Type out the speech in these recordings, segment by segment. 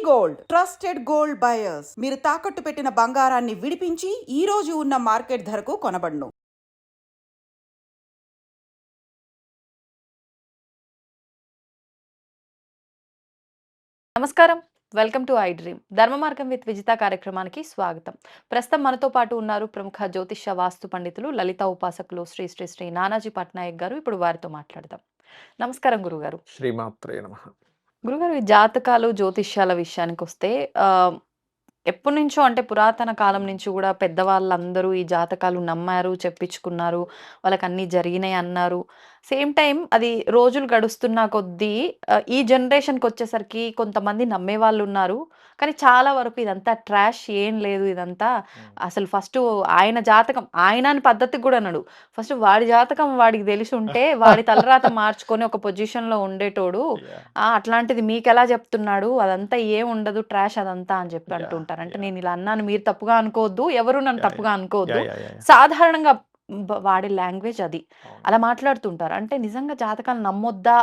Gold trusted gold buyers. మీరు తాకట్టు పెట్టిన బంగారాన్ని విడిపించి ఈ రోజు ఉన్న మార్కెట్ ధరకు కొనబడును. నమస్కారం, వెల్కమ్ టు ఐ డ్రీమ్. ధర్మ మార్గం విత్ విజిత కార్యక్రమానికి స్వాగతం. ప్రస్తుతం మనతో పాటు ఉన్నారు ప్రముఖ జ్యోతిష్య వాస్తు పండితులు, లలిత ఉపాసకులు శ్రీ శ్రీ శ్రీ నానాజీ పట్నాయక్ గారు. ఇప్పుడు వారితో మాట్లాడదాం. నమస్కారం గురుగారు. శ్రీమాత్రే నమః. గురుగారు, ఈ జాతకాలు జ్యోతిష్యాల విషయానికి వస్తే ఎప్పటి నుంచో అంటే పురాతన కాలం నుంచి కూడా పెద్దవాళ్ళందరూ ఈ జాతకాలు నమ్మారు, చెప్పించుకున్నారు, వాళ్ళకి అన్నీ జరిగినాయి అన్నారు. సేమ్ టైం అది రోజులు గడుస్తున్న కొద్దీ ఈ జనరేషన్కి వచ్చేసరికి కొంతమంది నమ్మేవాళ్ళు ఉన్నారు. కానీ చాలా వరకు ఇదంతా ట్రాష్, ఏం లేదు ఇదంతా. అసలు ఫస్ట్ ఆయన జాతకం, ఆయన అని పద్ధతికి కూడా అన్నాడు. ఫస్ట్ వాడి జాతకం వాడికి తెలిసి ఉంటే వాడి తలరాత మార్చుకొని ఒక పొజిషన్లో ఉండేటోడు. అట్లాంటిది మీకెలా చెప్తున్నాడు, అదంతా ఏం ఉండదు, ట్రాష్ అదంతా అని చెప్పి అంటుంటారు. అంటే నేను ఇలా అన్నాను, మీరు తప్పుగా అనుకోవద్దు, ఎవరు నన్ను తప్పుగా అనుకోవద్దు. సాధారణంగా వాడే లాంగ్వేజ్ అది, అలా మాట్లాడుతుంటారు. అంటే నిజంగా జాతకాలు నమ్మొద్దా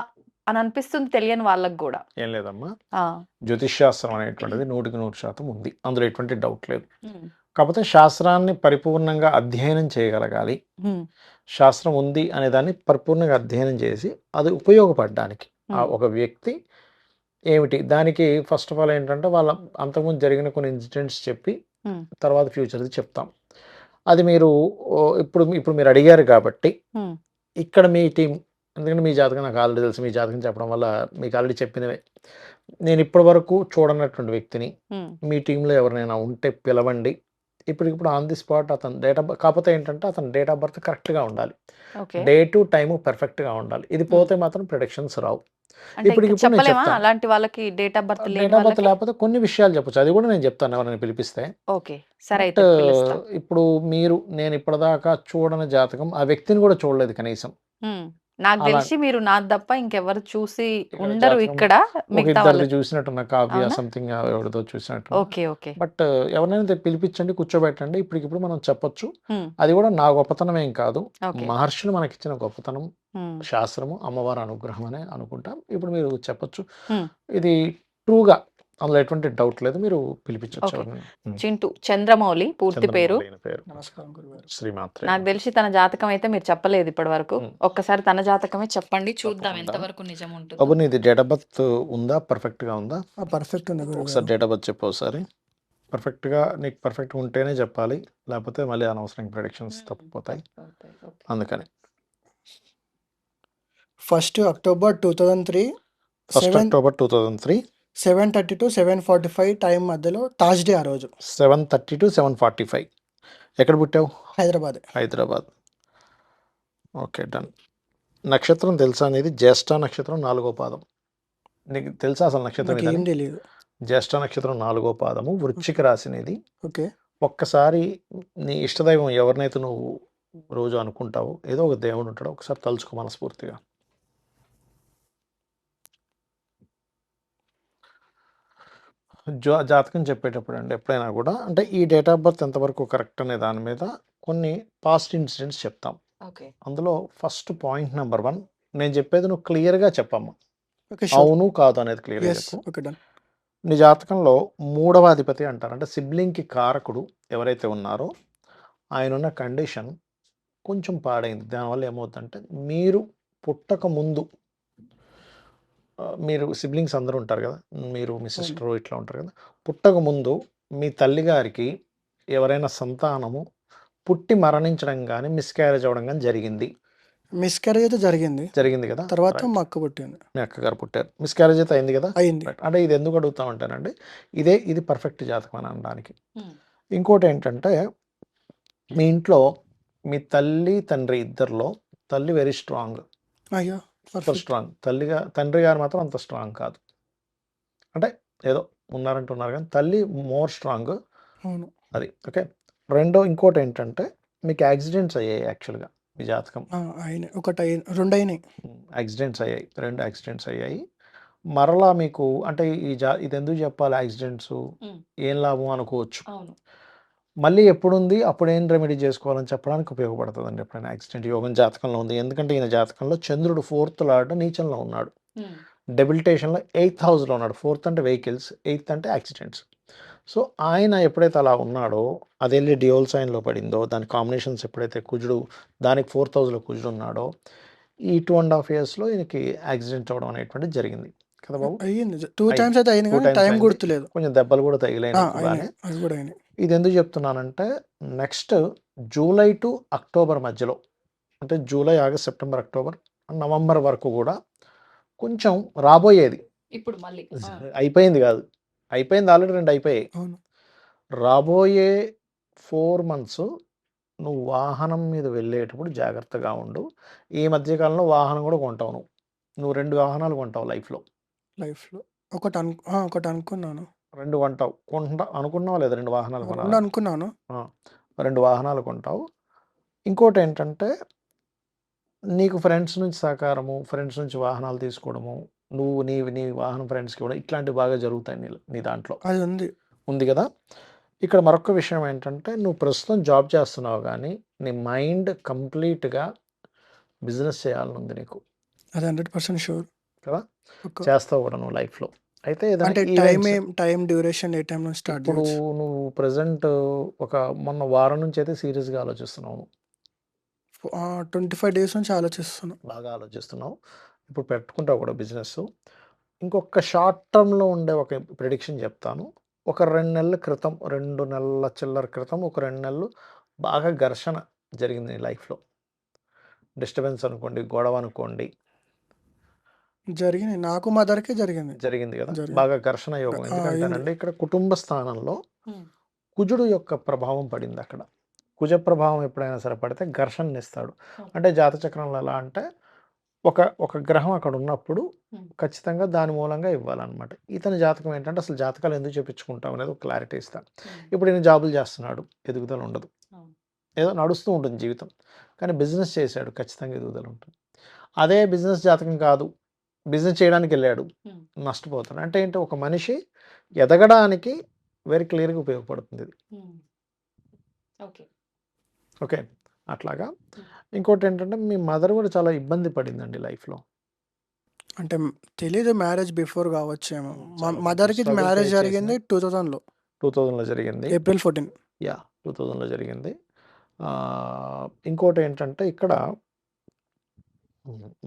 అని అనిపిస్తుంది తెలియని వాళ్ళకి కూడా. ఏం లేదమ్మా, జ్యోతిష్ శాస్త్రం అనేటువంటిది 100% ఉంది, అందులో ఎటువంటి డౌట్ లేదు. కాకపోతే శాస్త్రాన్ని పరిపూర్ణంగా అధ్యయనం చేయగలగాలి. శాస్త్రం ఉంది అనే దాన్ని పరిపూర్ణంగా అధ్యయనం చేసి అది ఉపయోగపడడానికి ఒక వ్యక్తి ఏమిటి దానికి ఫస్ట్ ఆఫ్ ఆల్ ఏంటంటే వాళ్ళ అంతకుముందు జరిగిన కొన్ని ఇన్సిడెంట్స్ చెప్పి తర్వాత ఫ్యూచర్ది చెప్తాం. అది మీరు ఇప్పుడు మీరు అడిగారు కాబట్టి ఇక్కడ మీ టీం, ఎందుకంటే మీ జాతకం నాకు ఆల్రెడీ తెలుసు, మీ జాతకం చెప్పడం వల్ల మీకు ఆల్రెడీ చెప్పినవే. నేను ఇప్పటి వరకు చూడనటువంటి వ్యక్తిని మీ టీంలో ఎవరినైనా ఉంటే పిలవండి. ఇప్పుడు ఆన్ ది స్పాట్ అతను కాకపోతే ఏంటంటే అతను డేట్ ఆఫ్ బర్త్ కరెక్ట్గా ఉండాలి, డేటు టైము పర్ఫెక్ట్గా ఉండాలి. ఇది పోతే మాత్రం ప్రిడిక్షన్స్ రావు. అలాంటి వాళ్ళకి డేట్ ఆఫ్ బర్త్ లేకపోతే కొన్ని విషయాలు చెప్పొచ్చు, అది కూడా నేను చెప్తాను ఎవరైనా పిలిపిస్తే. ఇప్పుడు నేను ఇప్పటిదాకా చూడని జాతకం, ఆ వ్యక్తిని కూడా చూడలేదు కనీసం. నాకు తెలిసి మీరు నా తప్ప ఇంకెవరు చూసి ఉండరు ఇక్కడ. చూసినట్టున్న కావ్య సంథింగ్ ఎవరితో చూసినట్టు. బట్ ఎవరినైనా పిలిపించండి, కూర్చోబెట్టండి, ఇప్పటికిప్పుడు మనం చెప్పొచ్చు. అది కూడా నా గొప్పతనం ఏం కాదు, మహర్షులు మనకిచ్చిన గొప్పతనం, శాస్త్రము, అమ్మవారి అనుగ్రహం అనే అనుకుంటాం. ఇప్పుడు మీరు చెప్పొచ్చు, ఇది ట్రూగా, అందులో ఎటువంటి డౌట్ లేదు, మీరు పిలిపించవచ్చు. చింటూ చంద్రమౌళి పూర్తి పేరు. శ్రీమాత్రే. నాకు తెలిసి తన జాతకం అయితే మీరు చెప్పలేదు ఇప్పటి వరకు. ఒక్కసారి తన జాతకమే చెప్పండి, చూద్దాం ఎంతవరకు నిజం ఉంటుంది. బాబు, నీది డేట్ ఆఫ్ బర్త్ ఉందా? పర్ఫెక్ట్ గా ఉందా? పర్ఫెక్ట్ ఉంది. ఒకసారి డేట్ ఆఫ్ బర్త్ చెప్పు ఒకసారి. పర్ఫెక్ట్ గా నీకు పర్ఫెక్ట్ ఉంటేనే చెప్పాలి, లేకపోతే మళ్ళీ అనవసరం ప్రెడిక్షన్స్ తప్పిపోతాయి. అందుకని 1 October 2003, 7:30 to 7:45 టైం మధ్యలో థర్స్డే. ఆ రోజు 7:30 to 7:45. ఎక్కడ పుట్టావు? హైదరాబాద్. Okay, done. నక్షత్రం తెలుసా అనేది? జ్యేష్ఠ నక్షత్రం 4వ పాదం. నీకు తెలుసా అసలు నక్షత్రం? ఏం తెలియదు. జ్యేష్ఠ నక్షత్రం 4వ పాదము, వృశ్చిక రాశి అనేది. ఓకే. ఒక్కసారి నీ ఇష్టదైవం ఎవరినైతే నువ్వు రోజు అనుకుంటావో, ఏదో ఒక దేవుడు ఉంటాడో, ఒకసారి తలుచుకో మనస్ఫూర్తిగా. జాతకం చెప్పేటప్పుడు అండి ఎప్పుడైనా కూడా, అంటే ఈ డేట్ ఆఫ్ బర్త్ ఎంతవరకు కరెక్ట్ అనే దాని మీద కొన్ని పాస్ట్ ఇన్సిడెంట్స్ చెప్తాం. అందులో ఫస్ట్ పాయింట్ నెంబర్ 1, నేను చెప్పేది నువ్వు క్లియర్గా చెప్పమ్మా, అవును కాదు అనేది క్లియర్గా చెప్పు. నీ జాతకంలో 3వ అధిపతి అంటారు, అంటే సిబ్లింగ్కి కారకుడు ఎవరైతే ఉన్నారో ఆయన ఉన్న కండిషన్ కొంచెం పాడైంది. దానివల్ల ఏమవుతుందంటే, మీరు పుట్టక ముందు, మీరు సిబ్లింగ్స్ అందరూ ఉంటారు కదా, మీరు మీ సిస్టరు ఇట్లా ఉంటారు కదా, పుట్టక ముందు మీ తల్లిగారికి ఎవరైనా సంతానము పుట్టి మరణించడం కానీ, మిస్క్యారేజ్ అవ్వడం కానీ జరిగింది. మిస్క్యారేజ్ అయితే జరిగింది కదా. తర్వాత మా అక్క పుట్టింది. మీ అక్కగారు పుట్టారు, మిస్క్యారేజ్ అయితే అయింది కదా. అయింది. అంటే ఇది ఎందుకు అడుగుతామంటేనండి, ఇది పర్ఫెక్ట్ జాతకం అని అనడానికి. ఇంకోటి ఏంటంటే, మీ ఇంట్లో మీ తల్లి తండ్రి ఇద్దరిలో తల్లి వెరీ స్ట్రాంగ్, స్ట్రాంగ్. తండ్రి గారు మాత్రం అంత స్ట్రాంగ్ కాదు, అంటే ఏదో ఉన్నారంటున్నారు కానీ తల్లి మోర్ స్ట్రాంగ్. అది ఓకే. ఇంకోటి ఏంటంటే, మీకు యాక్సిడెంట్స్ అయ్యాయి యాక్చువల్గా మీ జాతకం. రెండు అయినాయి యాక్సిడెంట్స్ అయ్యాయి, 2 యాక్సిడెంట్స్ అయ్యాయి. మరలా మీకు అంటే ఇది ఎందుకు చెప్పాలి, యాక్సిడెంట్స్ ఏం లాభం అనుకోవచ్చు. మళ్ళీ ఎప్పుడుంది, అప్పుడు ఏం రెమెడీ చేసుకోవాలని చెప్పడానికి ఉపయోగపడుతుందండి ఎప్పుడైనా యాక్సిడెంట్ యోగం జాతకంలో ఉంది. ఎందుకంటే ఈయన జాతకంలో చంద్రుడు 4th లార్డ్ నీచంలో ఉన్నాడు. డెబిలిటేషన్లో 8th హౌస్లో ఉన్నాడు. 4th అంటే వెహికల్స్, 8th అంటే యాక్సిడెంట్స్. సో ఆయన ఎప్పుడైతే అలా ఉన్నాడో అది వెళ్ళి డ్యూయల్ సైన్లో పడిందో, దాని కాంబినేషన్స్ ఎప్పుడైతే కుజుడు దానికి 4th హౌస్లో కుజుడు ఉన్నాడో ఈ 2.5 ఇయర్స్లో ఈయనకి యాక్సిడెంట్ అవ్వడం అనేటువంటిది జరిగింది కదా బాబు. అయ్యింది 2 అయ్యింది. టైమ్స్ అయితే అయింది 2 కానీ టైమ్స్ టైం అయింది. గుర్తులేదు. కొంచెం దెబ్బలు కూడా తగిలినాయి అయినాయి బాగానే. అవి కూడా అయినాయి. ఇది ఎందుకు చెప్తున్నానంటే నెక్స్ట్ జూలై టు అక్టోబర్ మధ్యలో, అంటే July, August, September, October, November వరకు కూడా కొంచెం రాబోయేది ఇప్పుడు మళ్ళీ అయిపోయింది కాదు, అయిపోయింది ఆల్రెడీ 2 అయిపోయాయి. అవును. రాబోయే 4 మంత్స్ నువ్వు వాహనం మీద వెళ్ళేటప్పుడు జాగ్రత్తగా ఉండు. ఈ మధ్యకాలంలో వాహనం కూడా కొంటావు నువ్వు 2 వాహనాలు కొంటావు లైఫ్లో. లైఫ్‌లో ఒకటి అనుకున్నాను. 2 కొంటావు అనుకున్నావు లేదా 2 వాహనాలు 2 కొనాలని? అనుకున్నాను. 2 వాహనాలు కొంటావు. ఇంకోటి ఏంటంటే నీకు ఫ్రెండ్స్ నుంచి సహకారము, ఫ్రెండ్స్ నుంచి వాహనాలు తీసుకోవడము, నువ్వు నీ వాహనం ఫ్రెండ్స్కి ఇవ్వడం, ఇట్లాంటివి బాగా జరుగుతాయి నీ దాంట్లో అది ఉంది. కదా. ఇక్కడ మరొక విషయం ఏంటంటే నువ్వు ప్రస్తుతం జాబ్ చేస్తున్నావు కానీ నీ మైండ్ కంప్లీట్గా బిజినెస్ చేయాలని ఉంది నీకు అది 100% షూర్. కదా, ఒక చేస్తావు కూడా నువ్వు లైఫ్లో. అయితే అంటే ఏదైనా టైం డ్యూరేషన్ ఏ టైం నుంచి స్టార్ట్ ఇప్పుడు చేయొచ్చు? నువ్వు ప్రజెంట్ మొన్న వారం నుంచి అయితే సీరియస్గా ఆలోచిస్తున్నావు, 25 డేస్ నుంచి ఆలోచిస్తున్నా. బాగా ఆలోచిస్తున్నావు. ఇప్పుడు పెట్టుకుంటావు కూడా బిజినెస్. ఇంకొక షార్ట్ టర్మ్లో ఉండే ఒక ప్రిడిక్షన్ చెప్తాను. ఒక 2 నెలల క్రితం, 2 నెలల చిల్లర క్రితం, ఒక 2 నెలలు బాగా ఘర్షణ జరిగింది నీ లైఫ్లో. డిస్టర్బెన్స్ అనుకోండి, గొడవ అనుకోండి, జరిగినాయి. నాకు మదర్‌కే జరిగింది. జరిగింది కదా, జరిగింది. బాగా ఘర్షణ యోగం. అయింది. ఎందుకంటేనండి ఇక్కడ కుటుంబ స్థానంలో కుజుడు యొక్క ప్రభావం పడింది అక్కడ. కుజ ప్రభావం ఎప్పుడైనా సరే పడితే ఘర్షణనిస్తాడు. అంటే జాతచక్రంలో ఎలా అంటే ఒక గ్రహం అక్కడ ఉన్నప్పుడు ఖచ్చితంగా దాని మూలంగా ఇవ్వాలన్నమాట. ఇతని జాతకం ఏంటంటే అసలు జాతకాలు ఎందుకు చెప్పించుకుంటాం అనేది ఒక క్లారిటీ ఇస్తాను. ఇప్పుడు ఈయన జాబులు చేస్తున్నాడు, ఎదుగుదల ఉండదు, ఏదో నడుస్తూ ఉంటుంది జీవితం. కానీ బిజినెస్ చేశాడు, ఖచ్చితంగా ఎదుగుదల ఉంటుంది. అదే బిజినెస్ జాతకం కాదు, బిజినెస్ చేయడానికి వెళ్ళాడు, నష్టపోతాడు. అంటే ఏంటి, ఒక మనిషి ఎదగడానికి వెరీ క్లియర్గా ఉపయోగపడుతుంది ఇది. ఓకే, అట్లాగా. ఇంకోటి ఏంటంటే మీ మదర్ కూడా చాలా ఇబ్బంది పడిందండి లైఫ్లో. అంటే తెలీదు, మ్యారేజ్ బిఫోర్ కావచ్చేమో. చాలా మదర్‌కి struggle మ్యారేజ్ face జరిగింది 2000లో. 2000లో జరిగింది. ఏప్రిల్ 14. యా 2000లో జరిగింది. ఇంకోటి ఏంటంటే ఇక్కడ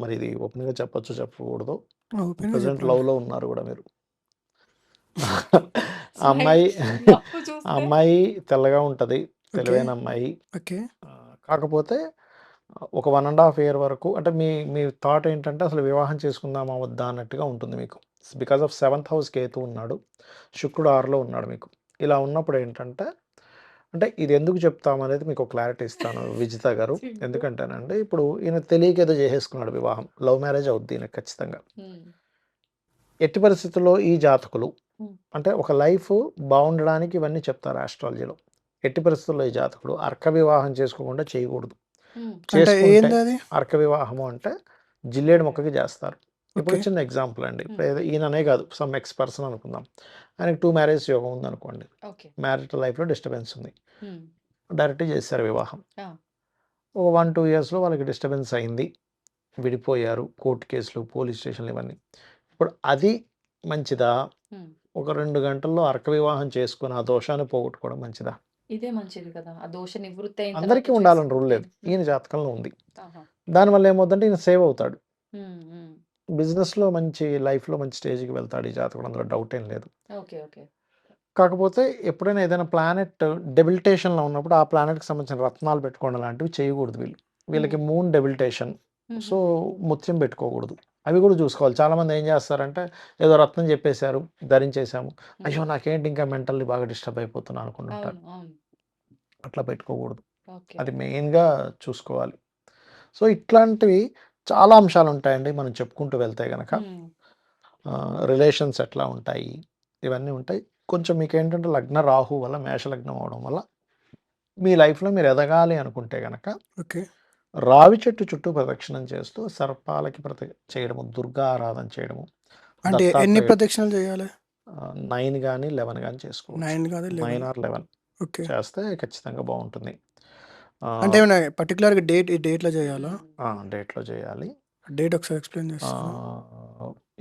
మరి ఇది ఓపెన్గా చెప్పొచ్చు చెప్పకూడదు, ఓపెన్‌గా ప్రజెంట్ చెప్పండి. లవ్లో ఉన్నారు కూడా మీరు. ఆ అమ్మాయి తెల్లగా ఉంటుంది, తెలివైన అమ్మాయి. ఓకే. కాకపోతే ఒక 1.5 ఇయర్ వరకు అంటే మీ థాట్ ఏంటంటే అసలు వివాహం చేసుకుందామా వద్దా అన్నట్టుగా ఉంటుంది మీకు. Because of 7th house Ketu ఉన్నాడు, శుక్రుడు 6లో ఉన్నాడు మీకు. ఇలా ఉన్నప్పుడు ఏంటంటే అంటే ఇది ఎందుకు చెప్తామనేది మీకు క్లారిటీ ఇస్తాను విజిత గారు. ఎందుకంటేనండి ఇప్పుడు ఈయన తెలియక ఏదో చేసేసుకున్నాడు వివాహం, లవ్ మ్యారేజ్ అవుద్ది ఈయనకి ఖచ్చితంగా. ఎట్టి పరిస్థితుల్లో ఈ జాతకులు అంటే ఒక లైఫ్ బాగుండడానికి ఇవన్నీ చెప్తారు ఆస్ట్రాలజీలో. ఎట్టి పరిస్థితుల్లో ఈ జాతకుడు అర్క వివాహం చేసుకోకుండా చేయకూడదు. అంటే ఏంది అది? అర్క వివాహము అంటే జిల్లేడు మొక్కకి చేస్తారు. ఇప్పుడు ఓకే. చిన్న ఎగ్జాంపుల్ అండి, ఇప్పుడు ఈయననే కాదు, సమ్ ఎక్స్ పర్సన్ అనుకుందాం, ఆయనకి 2 మ్యారేజ్ యోగం ఉంది అనుకోండి, మ్యారిటల్ లైఫ్లో డిస్టర్బెన్స్ ఉంది, డైరెక్ట్ చేశారు వివాహం. ఒక 1-2 ఇయర్స్లో వాళ్ళకి డిస్టర్బెన్స్ అయింది, విడిపోయారు, కోర్టు కేసులు, పోలీస్ స్టేషన్లు, ఇవన్నీ. ఇప్పుడు అది మంచిదా, ఒక 2 గంటల్లో అర్క వివాహం చేసుకుని ఆ దోషాన్ని పోగొట్టుకోవడం మంచిదా? ఇదే మంచిది కదా, ఆ దోష నివృత్తి అయిన అందరికీ తర్వాత ఉండాలని రూల్ లేదు, చేసుకుంటే. ఈయన జాతకంలో ఉంది. ఆహా. దానివల్ల ఏమవుతుందంటే ఈయన సేవ్ అవుతాడు, ఉమ్, ఉమ్. బిజినెస్లో మంచి లైఫ్లో మంచి స్టేజ్కి వెళ్తాడు ఈ జాతకుడు, అందులో డౌట్ ఏం లేదు. Okay okay. కాకపోతే ఎప్పుడైనా ఏదైనా ప్లానెట్ డెబిలిటేషన్లో ఉన్నప్పుడు ఆ ప్లానెట్కి సంబంధించిన రత్నాలు పెట్టుకోవడం లాంటివి చేయకూడదు వీళ్ళకి మూన్ డెబిలిటేషన్. సో ముత్యం పెట్టుకోకూడదు, అవి కూడా చూసుకోవాలి. చాలామంది ఏం చేస్తారంటే ఏదో రత్నం చెప్పేశారు, ధరించేశాము, అయ్యో నాకేంటి ఇంకా మెంటల్లీ బాగా డిస్టర్బ్ అయిపోతున్నా అనుకుంటుంటారు. అవును అవును. అట్లా పెట్టుకోకూడదు, ఓకే. అది మెయిన్గా చూసుకోవాలి. సో ఇట్లాంటివి చాలా అంశాలు ఉంటాయండి మనం చెప్పుకుంటూ వెళ్తే కనుక. ఉమ్, రిలేషన్స్ ఎట్లా ఉంటాయి, ఇవన్నీ ఉంటాయి. కొంచెం మీకు ఏంటంటే లగ్న రాహు వల్ల, మేషలగ్నం అవడం వల్ల మీ లైఫ్లో మీరు ఎదగాలి అనుకుంటే కనుక ఓకే. రావి చెట్టు చుట్టూ ప్రదక్షిణం చేస్తూ సర్పాలకి చేయడము, దుర్గా ఆరాధన చేయడము, అంటే ఎన్ని దత్తాత్రేయ ప్రదక్షిణలు చేయాలి? 9 కానీ 11 కానీ చేసుకోవచ్చు. 9 కాదు 9 11. or 11 okay. చేస్తే ఖచ్చితంగా బాగుంటుంది. అంటే ఏమైనా పర్టికులర్‌గా ఈ డేట్‌లో చేయాలా? డేట్లో చేయాలి. డేట్ ఒకసారి ఎక్స్‌ప్లెయిన్ చేస్తారా?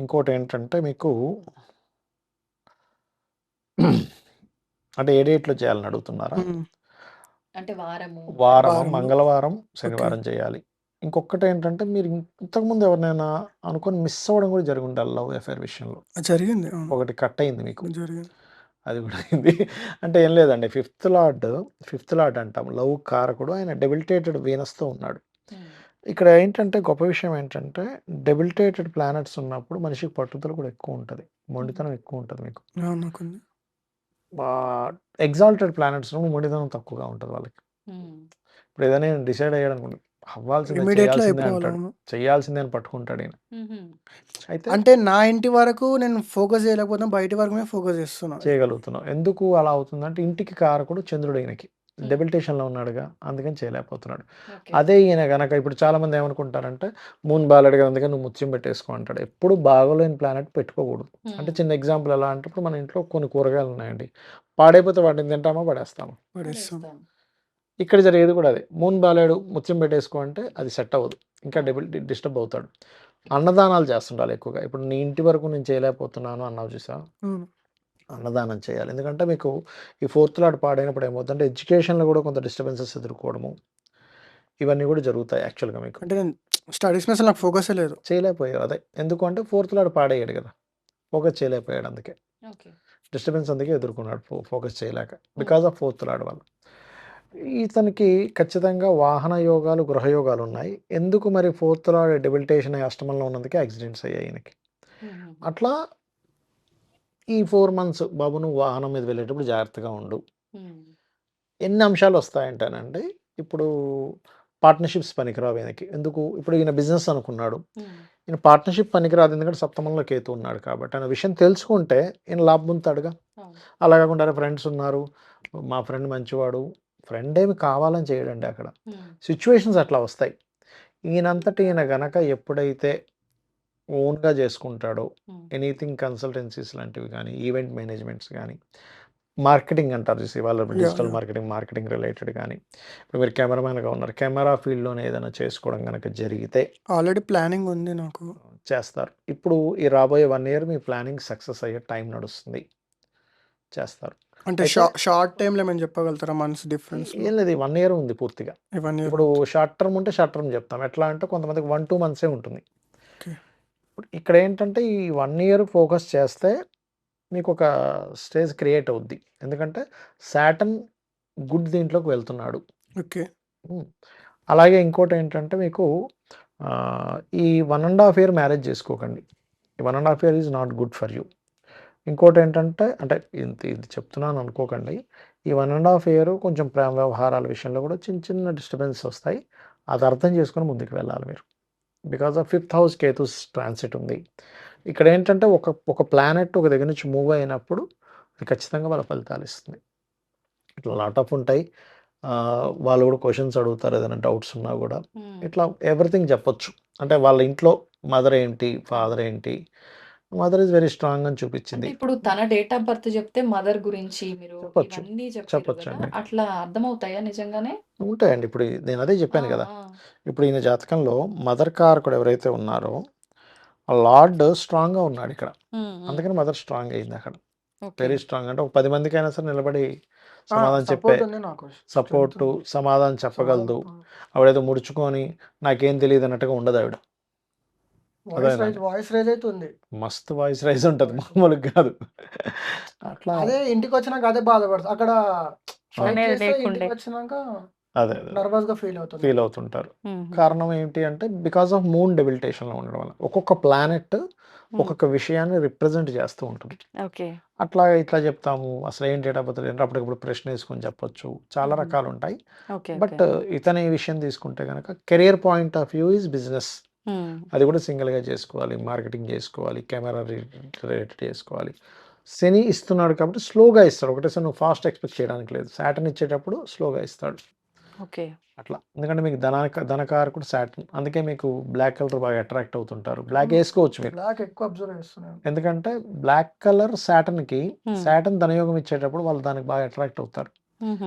ఇంకోటి ఏంటంటే మీకు అంటే ఏ డేట్లో చేయాలని అడుగుతున్నారా? అంటే వారము వారమా? వారంలో. మంగళవారం, ఓకే. శనివారం చేయాలి. ఇంకొకటేంటంటే మీరు ఇంతకుముందు ఎవరినైనా అనుకోని మిస్ అవ్వడం కూడా జరిగి ఉండాలి లవ్ అఫైర్ విషయంలో. జరిగింది. అవును. ఒకటి కట్ అయింది మీకు. జరిగింది. అది కూడా అయింది. అంటే ఏం లేదండి. ఫిఫ్త్ లార్డ్ అంటాం. లవ్ కారకుడు. ఆయన డెబిలిటేటెడ్ వీనస్‌తో ఉన్నాడు. ఇక్కడ ఏంటంటే గొప్ప విషయం ఏంటంటే డెబిలిటేటెడ్ ప్లానెట్స్ ఉన్నప్పుడు మనిషికి పట్టుదల కూడా ఎక్కువ ఉంటది. మొండితనం ఎక్కువ ఉంటది మీకు. అవును. నాకుంది. ఎగ్జాల్టెడ్ ప్లానెట్స్ ఉన్నప్పుడు మొండితనం తక్కువగా ఉంటది వాళ్ళకి. ఇప్పుడు ఏదైనా డిసైడ్ అయ్యాడనుకోండి, అవ్వాల్సిందే, ఇమ్మీడియేట్‌లో చేయాల్సిందే అయిపోవాలి. అంటాడు. అవును. చేయాల్సిందే అని పట్టుకుంటాడు ఈయన. అయితే అంటే నా ఇంటి వరకు నేను ఫోకస్ చేయలేకపోతున్నా. బయటి వరకు నేను ఫోకస్ చేస్తున్నా. చేయగలుగుతున్నాం. ఎందుకు అలా అవుతుందంటే ఇంటికి కారకుడు చంద్రుడు ఈయనకి. డెబిలిటేషన్‌లో ఉన్నాడుగా. అందుకని చేయలేకపోతున్నాడు. అదే ఈయన గనక ఇప్పుడు చాలామంది ఏమనుకుంటారంటే మూన్ బాలేడు కదా అందుకని నువ్వు ముత్యం పెట్టేసుకో అంటాడు. ఎప్పుడు బాగోలేని ప్లానెట్ పెట్టుకోకూడదు. అంటే చిన్న ఎగ్జాంపుల్ ఎలా అంటే ఇప్పుడు మన ఇంట్లో కొన్ని కూరగాయలు ఉన్నాయండి. పాడైపోతే వాటిని తింటామా? పడేస్తామా? పడేస్తాం. ఇక్కడ జరిగేది కూడా అదే. మూన్ బాలేడు ముత్యం పెట్టేసుకో అంటే అది సెట్ అవ్వదు. ఇంకా డిస్టర్బ్ అవుతాడు. అన్నదానాలు చేస్తుండాలి ఎక్కువగా. ఇప్పుడు నీ ఇంటి వరకు నేను చేయలేకపోతున్నాను అన్నావు చూసావా? అవును. అన్నదానం చేయాలి. ఎందుకంటే మీకు ఈ ఫోర్త్ లార్డ్ పాడైనప్పుడు ఏమవుతుందంటే ఎడ్యుకేషన్‌లో కూడా కొంత డిస్టర్బెన్సెస్ ఎదుర్కోవడము. ఇవన్నీ కూడా జరుగుతాయి యాక్చువల్‌గా మీకు. అంటే నేను స్టడీస్ మీద అసలు నాకు ఫోకసే లేదు. చేయలేకపోయావు అదే. ఎందుకు అంటే ఫోర్త్ లార్డ్ పాడయ్యాడు కదా! ఫోకస్ చేయలేకపోయాడు అందుకే. డిస్టర్బెన్స్ అందుకే ఎదుర్కొన్నాడు ఫోకస్ చేయలేక. బికాస్ ఆఫ్ ఫోర్త్ లార్డ్ వల్ల. ఇతనికి ఖచ్చితంగా వాహన యోగాలు, గృహ యోగాలు ఉన్నాయి. ఎందుకు మరి ఫోర్త్ లార్డ్ డెబిలిటేషన్ అయ్యి అష్టమంలో ఉన్నందుకే యాక్సిడెంట్స్ అయ్యాయి ఈయనకి. అట్లా ఈ 4 మంత్స్ బాబు నువ్వు వాహనం మీద వెళ్ళేటప్పుడు జాగ్రత్తగా ఉండు. ఎన్ని అంశాలు వస్తాయంటేనండి, ఇప్పుడు పార్ట్నర్‌షిప్స్ పనికిరావు ఈయనకి. ఎందుకు? ఇప్పుడు ఈయన బిజినెస్ అనుకున్నాడు. ఈయన పార్ట్నర్‌షిప్ పనికిరాదు. ఎందుకంటే సప్తమంలో కేతు ఉన్నాడు కాబట్టి. అనే విషయం తెలుసుకుంటే ఈయన లాభం పొందుతాడుగా. అలా కాకుండా అరే ఫ్రెండ్స్ ఉన్నారు. మా ఫ్రెండ్ మంచివాడు. ఫ్రెండ్ ఏమి కావాలని చేయడండి అక్కడ. సిట్యుయేషన్స్ అట్లా వస్తాయి. ఈయనంతట ఈయన గనక ఎప్పుడైతే ఓన్‌గా చేసుకుంటాడో ఎనీథింగ్ కన్సల్టెన్సీస్ లాంటివి గానీ, ఈవెంట్ మేనేజ్మెంట్స్ గానీ, మార్కెటింగ్ అంటారు చూసి ఇవాళ డిజిటల్ మార్కెటింగ్ రిలేటెడ్ గానీ, ఇప్పుడు మీరు కెమెరామ్యాన్‌గా ఉన్నారు. కెమెరా ఫీల్డ్‌లోనే ఏదైనా చేసుకోవడం గనక జరిగితే ఆల్రెడీ ప్లానింగ్ ఉంది నాకు. చేస్తారు. ఇప్పుడు ఈ రాబోయే 1 ఇయర్ మీ ప్లానింగ్ సక్సెస్ అయ్యే టైం నడుస్తుంది. చేస్తారు. అంటే అయితే షార్ట్ టైమ్‌లో ఏమైనా చెప్పగలుగుతారా మంత్స్ డిఫరెన్స్‌లో? ఏం లేదు. ఈ 1 ఇయర్ ఉంది పూర్తిగా. 1 ఇయర్. ఇప్పుడు షార్ట్ టర్మ్ ఉంటే షార్ట్ టర్మ్ చెప్తాం. ఎట్లా అంటే కొంతమందికి 1, 2 మంత్సే ఉంటుంది. ఓకే. ఇప్పుడు ఇక్కడ ఏంటంటే ఈ 1 ఇయర్ ఫోకస్ చేస్తే మీకొక స్టేజ్ క్రియేట్ అవుద్ది. ఎందుకంటే సాటర్న్ గుడ్ దీంట్లోకి వెళ్తున్నాడు. ఓకే. అలాగే ఇంకోటేంటంటే మీకు ఈ 1½ ఇయర్ మ్యారేజ్ చేసుకోకండి. ఈ 1½ year is not good for you. ఇంకోటేంటంటే అంటే ఇది చెప్తున్నాను అనుకోకండి. ఈ 1½ ఇయర్ కొంచెం ప్రేమ వ్యవహారాల విషయంలో కూడా చిన్న డిస్టర్బెన్స్ వస్తాయి. అది అర్థం చేసుకొని ముందుకు వెళ్ళాలి మీరు. Because of 5th house Ketu's transit ఉంది. ఇక్కడ ఏంటంటే ఒక ప్లానెట్ ఒక దగ్గర నుంచి మూవ్ అయినప్పుడు అది ఖచ్చితంగా వాళ్ళ ఫలితాలు ఇస్తుంది. ఇట్లా లాట్ ఆఫ్ ఉంటాయి. వాళ్ళు కూడా క్వెషన్స్ అడుగుతారు ఏదైనా డౌట్స్ ఉన్నా కూడా. ఇట్లా ఎవ్రీథింగ్ చెప్పొచ్చు. అంటే వాళ్ళ ఇంట్లో మదర్ ఏంటి, ఫాదర్ ఏంటి. మదర్ ఈజ్ వెరీ స్ట్రాంగ్ అని అంటే చూపించింది. ఇప్పుడు తన డేట్ ఆఫ్ బర్త్ చెప్తే మదర్ గురించి మీరు చెప్పొచ్చు. ఇవన్నీ చెప్పారు కదా! చెప్పొచ్చండి. అట్లా అర్థమవుతాయా నిజంగానే? ఉంటాయండి. ఇప్పుడు నేను అదే ఆ! చెప్పాను కదా! ఆ! ఇప్పుడు ఈయన జాతకంలో మదర్ కారకుడు ఎవరైతే ఉన్నారో ఆ లార్డ్ స్ట్రాంగ్‌గా ఉన్నాడు ఇక్కడ. అందుకని మదర్ స్ట్రాంగ్ అయింది అక్కడ. ఓకే. Very strong. అంటే ఒక 10 మందికైనా సరే నిలబడి సమాధానం చెప్పే సపోర్ట్ ఉంది నాకు. సపోర్టు, సమాధానం చెప్పగలదు. ఆవిడేదో ముడుచుకొని నాకేం తెలీదు అన్నట్టుగా ఉండదు ఆవిడ. వాయిస్ రైజ్ అయితే ఉంది. మస్తు వాయిస్ రైజ్ ఉంటది. మామూలుగా కాదు. అట్లా అదే ఇంటికొచ్చినాక అదే బాధపడతా. అక్కడ ఫైట్ అనేది చేస్తే లేకుండే. ఇంటికొచ్చినాక అదే నర్వస్‌గా ఫీల్ అవుతుంటారు. హుహు. కారణం ఏంటి అంటే బికాస్ ఆఫ్ మూన్ డెబిలిటేషన్‌లో ఉండడం వల్ల. ఒక్కొక్క ప్లానెట్ ఒక్కొక్క విషయాన్ని రిప్రజెంట్ చేస్తూ ఉంటుంది. ఓకే. ఇట్లా చెప్తాము. అసలు ఏం డేట్ ఆఫ్ బర్త్ అంటే అప్పటికప్పుడు ప్రశ్న వేసుకొని చెప్పొచ్చు. చాలా రకాలుంటాయి. ఓకే. బట్ ఇతని విషయం తీసుకుంటే గనక career point of view is business. అది కూడా సింగిల్‌గా చేసుకోవాలి. మార్కెటింగ్ చేసుకోవాలి. కెమెరా రిలేటెడ్ చేసుకోవాలి. శని ఇస్తున్నాడు కాబట్టి స్లోగా ఇస్తాడు. ఒకటేసారి నువ్వు ఫాస్ట్ ఎక్స్‌పెక్ట్ చేయడానికి లేదు. సాటర్న్ ఇచ్చేటప్పుడు స్లోగా ఇస్తాడు. ఓకే. అట్లా. ఎందుకంటే మీకు ధనకారకుడు సాటర్న్. అందుకే మీకు బ్లాక్ కలర్ బాగా అట్రాక్ట్ అవుతుంటారు. బ్లాక్ వేసుకోవచ్చు మీరు. బ్లాక్ ఎక్కువ అబ్జర్వ్ చేస్తున్నాను. ఎందుకంటే బ్లాక్ కలర్ సాటర్న్‌కి సాటర్న్ ధనయోగం ఇచ్చేటప్పుడు వాళ్ళు దానికి బాగా అట్రాక్ట్ అవుతారు.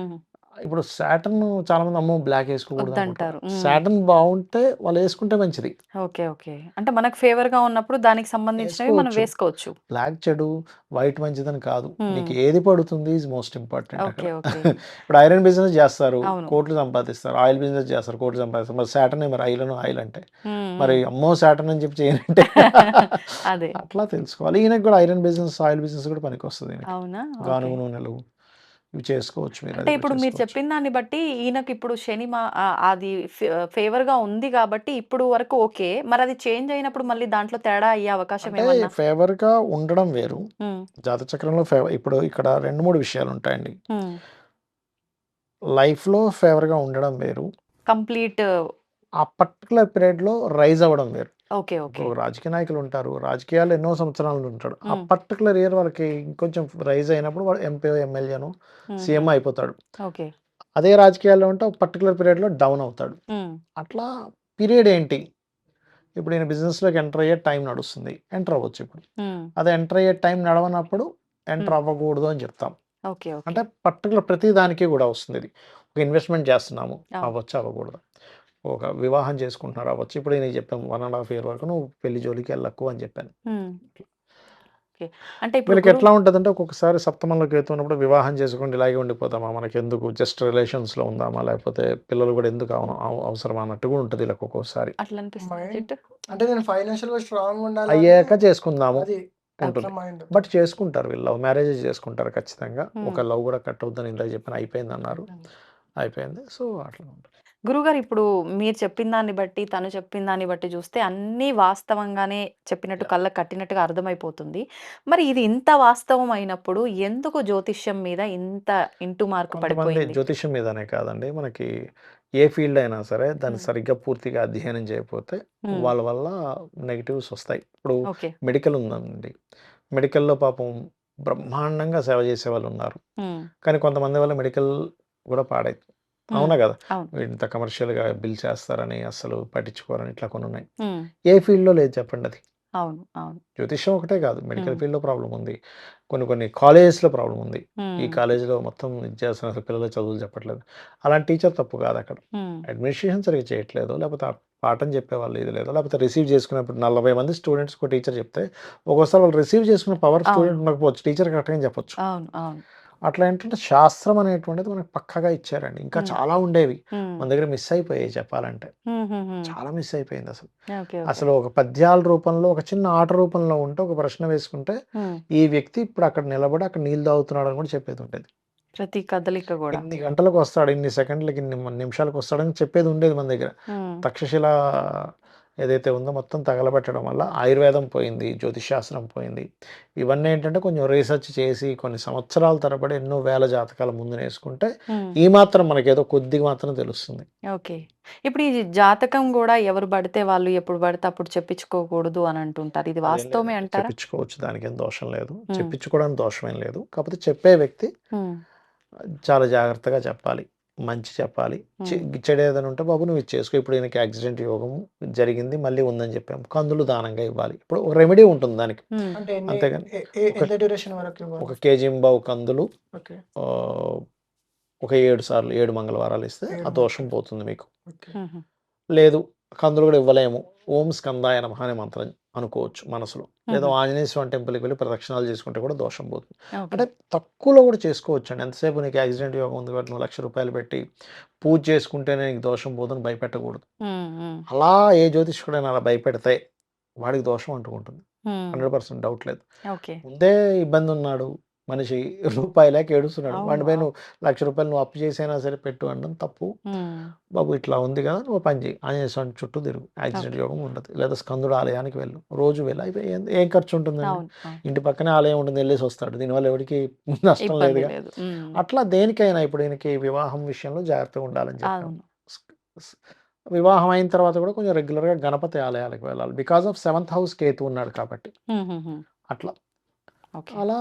ఇప్పుడు సాటర్న్ చాలా మంది అమ్మో బ్లాక్ వేసుకోకూడదు అనుకుంటారు. వద్దంటారు. సాటర్న్ బాగుంటే వాళ్ళు వేసుకుంటే మంచిది. ఓకే. ఓకే. అంటే మనకు ఫేవర్‌గా ఉన్నప్పుడు దానికి సంబంధించినవి మనం వేసుకోవచ్చు. వేసుకోవచ్చు. బ్లాక్ చెడు, వైట్ మంచిదని కాదు. నీకు హ్మ్. ఏది పడుతుంది ఈజ్ మోస్ట్ ఇంపార్టెంట్ అక్కడ. ఓకే. ఓకే. ఇప్పుడు ఐరన్ బిజినెస్ చేస్తారు, అవును. కోట్లు సంపాదిస్తారు. ఆయిల్ బిజినెస్ చేస్తారు, కోట్లు సంపాదిస్తారు. మరి సాటర్న్ మరి ఆయిల్ అంటే మరి హ్మ్. అమ్మో సాటర్న్ అని చెప్పి చేయనంటే అదే. అట్లా తెలుసుకోవాలి. ఈయనకి కూడా ఐరన్ బిజినెస్, ఆయిల్ బిజినెస్ కూడా పనికొస్తది ఈయనకి. అవునా? ఓకే. గానుగ నూనెలు ఇవి చేసుకోవచ్చు మీరు. అంటే అది కూడా ఇప్పుడు మీరు చేసుకోవచ్చు. చెప్పిన దాన్ని బట్టి ఈయనకిప్పుడు శని అది ఫేవర్‌గా ఉంది గాబట్టి ఇప్పుడు వరకు ఓకే. మరది చేంజ్ అయినప్పుడు మళ్ళీ దాంట్లో తేడా అయ్యే అవకాశం అంటే ఏమన్నా? ఫేవర్‌గా ఉండడం వేరు. హ్మ్. జాతక చక్రంలో ఇప్పుడు ఇక్కడ 2, 3 విషయాలుంటాయండి. హ్మ్. లైఫ్‌లో ఫేవర్‌గా ఉండడం వేరు. కంప్లీట్ ఆ పర్టిక్యులర్ పీరియడ్‌లో రైజ్ అవ్వడం వేరు. ఓకే. ఇప్పుడు ఓకే. రాజకీయ నాయకులు ఉంటారు. రాజకీయాల్లో ఎన్నో సంవత్సరాలు ఉంటాడు. ఆ హ్మ్. పర్టిక్యులర్ ఇయర్ వాళ్ళకి ఇంకొంచెం రైజ్ అయినప్పుడు వాడు ఎంపీఓ, ఎమ్మెల్యేనో, సీఎం హుహు. అయిపోతాడు. ఓకే. అదే రాజకీయాల్లో ఉంటే ఒక పర్టిక్యులర్ పీరియడ్‌లో డౌన్ అవుతాడు. హ్మ్. అట్లా పీరియడ్ ఏంటి? ఇప్పుడు నేను బిజినెస్‌లోకి ఎంటర్ అయ్యే టైం నడుస్తుంది. ఎంటర్ అవ్వచ్చు ఇప్పుడు. హ్మ్. అదే ఎంటర్ అయ్యే టైం నడవనప్పుడు ఎంటర్ హ్మ్. అవ్వకూడదు అని చెప్తాం. ఓకే. ఓకే. అంటే పర్టిక్యులర్ ప్రతి దానికి కూడా వస్తుంది ఇది. ఒక ఇన్వెస్ట్‌మెంట్ చేస్తున్నాము. అవును. అవ్వచ్చు, అవ్వకూడదు. ఒక వివాహం చేసుకుంటున్నారు అవ్వచ్చు. ఇప్పుడు నేను చెప్పాను 1 ½ ఇయర్ వరకు నువ్వు పెళ్లి జోలికి ఎళ్ళకు అని చెప్పాను. హ్మ్. ఓకే. అంటే ఇప్పుడు వీళ్ళకి ఎట్లా ఉంటదంటే ఒక్కొక్కసారి సప్తమంలో కేతు ఉన్నప్పుడు వివాహం చేసుకోకుండా ఇలాగే ఉండిపోతామా? మనకెందుకు జస్ట్ రిలేషన్స్‌లో ఉందామా? లేకపోతే పిల్లలు కూడా ఎందుకు అవసరమా అన్నట్టు కూడా ఉంటది వీళ్ళకి ఒక్కోసారి. అట్లా అనిపిస్తుందా మైండ్ చిట్టు? అంటే నేను ఫైనాన్షియల్‌గా స్ట్రాంగ్ ఉండాలని అయ్యాక చేసుకుందాము అది అట్లా ఉంటుంది. మైండ్. బట్ చేసుకుంటారు వీళ్ళు. లవ్ మ్యారేజే చేసుకుంటారు ఖచ్చితంగా. హ్మ్. ఒక లవ్ కూడా కట్ అవుద్దని ఇందాక చెప్పాను. అయిపోయిందన్నారు. అయిపోయింది. సో, అట్లా ఉంటుంది. గురువుగారు ఇప్పుడు మీరు చెప్పిన దాన్ని బట్టి, తను చెప్పిన దాన్ని బట్టి చూస్తే అన్నీ వాస్తవంగానే చెప్పినట్టు యాహ్! కళ్ళకి కట్టినట్టుగా అర్థమైపోతుంది. మరి ఇది ఇంత వాస్తవం అయినప్పుడు ఎందుకు జ్యోతిష్యం మీద ఇంత ఇంటూ మార్క్ కొంతమంది పడిపోయింది? జ్యోతిష్యం మీదనే కాదండి. మనకి ఏ ఫీల్డ్ అయినా సరే దాన్ని హ్మ్. సరిగ్గా పూర్తిగా అధ్యయనం చేయకపోతే హ్మ్. వాళ్ళ వల్ల నెగెటివ్స్ వస్తాయి. ఇప్పుడు ఓకే. మెడికల్ ఉందండి. మెడికల్‌లో పాపం బ్రహ్మాండంగా సేవ చేసేవాళ్ళున్నారు. హ్మ్. కానీ కొంతమంది వల్ల మెడికల్ కూడా పాడైంది. హ్మ్. అవునా గదా! అవును. ఇంత కమర్షియల్‌గా బిల్ చేస్తారని అస్సలు పట్టించుకోరని ఇట్లా కొన్నున్నాయి. హ్మ్. ఏ ఫీల్డ్‌లో లేదు చెప్పండది. అవును. అవును. జ్యోతిష్యం ఒకటే కాదు. మెడికల్ హ్మ్. ఫీల్డ్‌లో ప్రాబ్లమ్ ఉంది. కొన్ని కొన్ని కాలేజెస్‌లో ప్రాబ్లమ్ ఉంది. ఈ హ్మ్. కాలేజ్‌లో మొత్తం ఇది చేస్తున్నారు. అసలు పిల్లలకి చదువులు చెప్పట్లేదు. అలాంటి టీచర్ తప్పు కాదక్కడ. హ్మ్. అడ్మినిస్ట్రేషన్ సరిగ్గా చేయట్లేదో, లేకపోతే ఆ పాఠం చెప్పేవాళ్ళు ఇది లేదో, లేకపోతే రిసీవ్ చేసుకునేప్పుడు 40 మంది స్టూడెంట్స్‌కి ఒక టీచర్ చెప్తే, ఒక్కోసారి వాళ్ళు రిసీవ్ చేసుకునే పవర్ అవును. స్టూడెంట్ ఉండకపోవచ్చు. టీచర్ కరెక్ట్‌గా చెప్పొచ్చు. అవును. అవును. అట్లా ఏంటంటే శాస్త్రం అనేటువంటిది మనకు పక్కాగా ఇచ్చారండి. ఇంకా హ్మ్. చాలా ఉండేవి. హ్మ్. మన దగ్గర మిస్ అయిపోయాయి చెప్పాలంటే. హుహుహు. చాలా మిస్ అయిపోయిందసలు. ఓకే. ఓకే. అసలు ఒక పద్యాల రూపంలో, ఒక చిన్న ఆట రూపంలో ఉంటే, ఒక ప్రశ్న వేసుకుంటే, హ్మ్. ఈ వ్యక్తి ఇప్పుడు అక్కడ నిలబడి అక్కడ నీళ్ళు తాగుతున్నాడని కూడా చెప్పేదుండేది. ప్రతి కదలిక గూడా. ఇన్ని గంటలకొస్తాడు, ఇన్ని సెకండ్లకి, ఇన్ని నిమిషాలకొస్తాడని చెప్పేది ఉండేది మన దగ్గర. హ్మ్. తక్షశిల ఏదైతే ఉందో మొత్తం తగలబెట్టడం వల్ల ఆయుర్వేదం పోయింది, జ్యోతిష్ శాస్త్రం పోయింది. ఇవన్నీ ఏంటంటే కొంచెం రీసెర్చ్ చేసి కొన్ని సంవత్సరాల తరబడి ఎన్నో వేల జాతకాల ముందునేసుకుంటే, హ్మ్. ఈ మాత్రం మనకేదో కొద్దిగా మాత్రం తెలుస్తుంది. ఓకే. ఇప్పుడు ఈ జాతకం గూడా ఎవరు బడితే వాళ్ళు ఎప్పుడు బడితే అప్పుడు చెప్పించుకోకూడదు అని అంటుంటారు. ఇది అదేం వాస్తవమే లేదండి. అంటారా? చెప్పించుకోవచ్చు. దానికేం దోషం లేదు. హ్మ్. చెప్పించుకోవడానికి దోషమేం లేదు. కాకపోతే చెప్పే వ్యక్తి హ్మ్. చాలా జాగ్రత్తగా చెప్పాలి. మంచి చెప్పాలి. హ్మ్. చెడేదైనా ఉంటే బాబు నువ్వు ఇది చేసుకో. ఇప్పుడు ఈయనకి యాక్సిడెంట్ యోగం జరిగింది. మళ్ళీ ఉందని చెప్పాం. కందులు దానంగా ఇవ్వాలి. ఇప్పుడు ఒక రెమెడీ ఉంటుంది దానికి. హ్మ్. అంటే ఎన్ని అంతేగాని ఎ ఎ ఒక ఎంత డ్యూరేషన్ వరకు ఇవ్వాలి? ఒక కేజీంబావు కందులు ఓకే. ఆహ్, ఒక 7 సార్లు 7 మంగళవారాలు ఇస్తే 7 ఆ దోషం మంత్స్. పోతుంది మీకు. ఓకే. హుహు. లేదు. కందులు గూడా ఇవ్వలేము. ఓం స్కందాయ నమః అనే మంత్రం అనుకోవచ్చు మనసులో. లేదా హుహు. ఆంజనేయ స్వామి టెంపుల్‌కి వెళ్లి ప్రదక్షిణాలు చేసుకుంటే కూడా దోషం పోతుంది. ఓకే. అంటే తక్కువలో కూడా చేసుకోవచ్చండి. ఎంతసేపు నీకు యాక్సిడెంట్ యోగం ఉంది కాబట్టి నువ్వు రూ. 1,00,000 పెట్టి పూజ చేసుకుంటేనే నీకు దోషం పోదని భయపెట్టకూడదు. హ్మ్. హ్మ్. అలా ఏ జ్యోతిష్కుడైనా అలా భయపెడితే వాడికి దోషం అంటుకుంటుంది. హ్మ్. 100% డౌట్ లేదు. ఓకే. ముందే ఇబ్బందున్నాడు మనిషి రూపాయి లేక ఏడుస్తున్నాడు. అవును. వాడిని పోయి అవును. నువ్వు రూ. 1,00,000 నువ్వు అప్పు చేసైనా సరే పెట్టు అనడం తప్పు. హ్మ్. బాబు ఇట్లా ఉంది కదా! నువ్వు పని చెయి. ఆంజనేయ స్వామి చుట్టూ తిరుగు. Accident okay. యోగం ఉండదు. లేదా స్కందుడు ఆలయానికి వెళ్ళు. రోజు వెళ్ళు. అయిపోయి ఏం ఖర్చు ఉంటుందండి? అవును. అవును. ఇంటి పక్కనే ఆలయం ఉంటుంది. ఎళ్ళేసి వస్తాడు. దీనివల్ల ఎవడికి నష్టం ఇబ్బంది లేదుగా. లేదు. హ్మ్. అట్లా దేనికైనా ఇప్పుడు ఈయనకి వివాహం విషయంలో జాగ్రత్తగా ఉండాలని చెప్పాము. అవును. స్ స్ వివాహం అయిన తర్వాత కూడా కొంచెం రెగ్యులర్‌గా గణపతి ఆలయాలకు వెళ్ళాలి. Because of seventh house Ketu ఉన్నాడు కాబట్టి. హుహుహు. అట్లా. ఓకే. అలా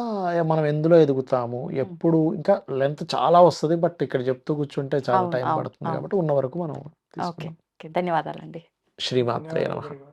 మనం ఎందులో ఎదుగుతాము, హ్మ్. ఎప్పుడు ఇంకా లెంత్ చాలా వస్తది. బట్ ఇక్కడ చెప్తూ కూర్చుంటే చాలా అవును. టైం అవును. పడుతుంది అవును. కాబట్టి ఉన్న వరకు మనం ఓకే. తీసుకుందాం. ఓకే. ధన్యవాదాలండి. శ్రీమాత్రే ధన్యవాదాలు నమః. గురుగారు.